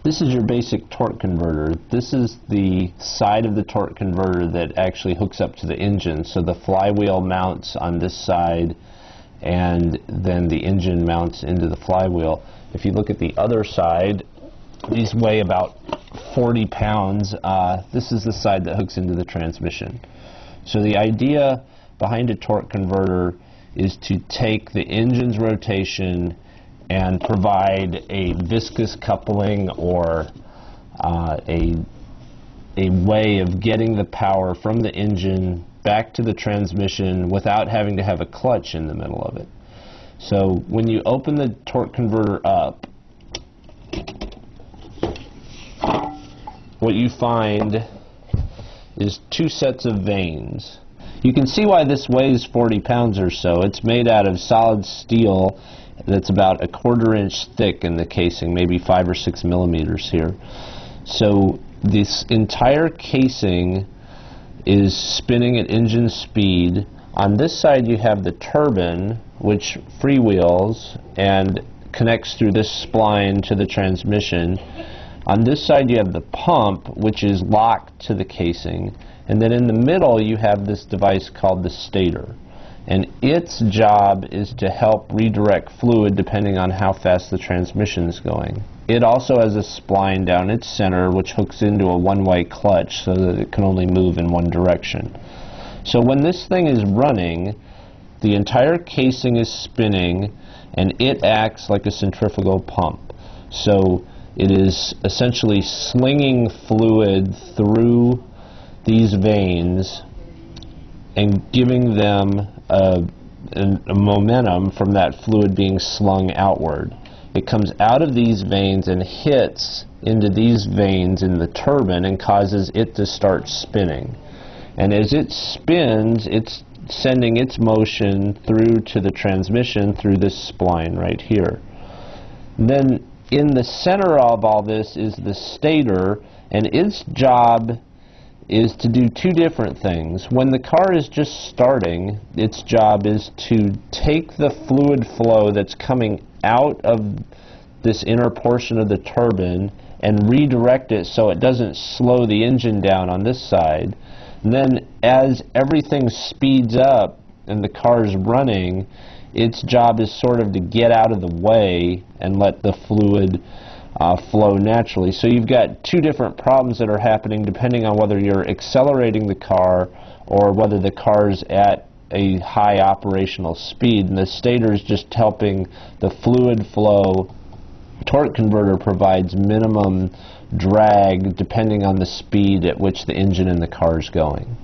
This is your basic torque converter. This is the side of the torque converter that actually hooks up to the engine. So the flywheel mounts on this side, and then the engine mounts into the flywheel. If you look at the other side, these weigh about 40 pounds. This is the side that hooks into the transmission. So the idea behind a torque converter is to take the engine's rotation and provide a viscous coupling or a way of getting the power from the engine back to the transmission without having to have a clutch in the middle of it. So when you open the torque converter up, what you find is two sets of vanes. You can see why this weighs 40 pounds or so. It's made out of solid steel that's about 1/4 inch thick in the casing, maybe 5 or 6 millimeters here. So this entire casing is spinning at engine speed. On this side you have the turbine, which freewheels and connects through this spline to the transmission. On this side you have the pump, which is locked to the casing, and then in the middle you have this device called the stator, and its job is to help redirect fluid depending on how fast the transmission is going. It also has a spline down its center which hooks into a one-way clutch so that it can only move in one direction. So when this thing is running, the entire casing is spinning and it acts like a centrifugal pump. So it is essentially slinging fluid through these vanes and giving them a momentum from that fluid being slung outward. It comes out of these vanes and hits into these vanes in the turbine and causes it to start spinning. And as it spins, it's sending its motion through to the transmission through this spline right here. Then in the center of all this is the stator, and its job is to do two different things. When the car is just starting, its job is to take the fluid flow that's coming out of this inner portion of the turbine and redirect it so it doesn't slow the engine down on this side. And then as everything speeds up and the car is running, its job is sort of to get out of the way and let the fluid flow naturally. So you've got two different problems that are happening depending on whether you're accelerating the car or whether the car's at a high operational speed, and the stator is just helping the fluid flow. Torque converter provides minimum drag depending on the speed at which the engine in the car is going.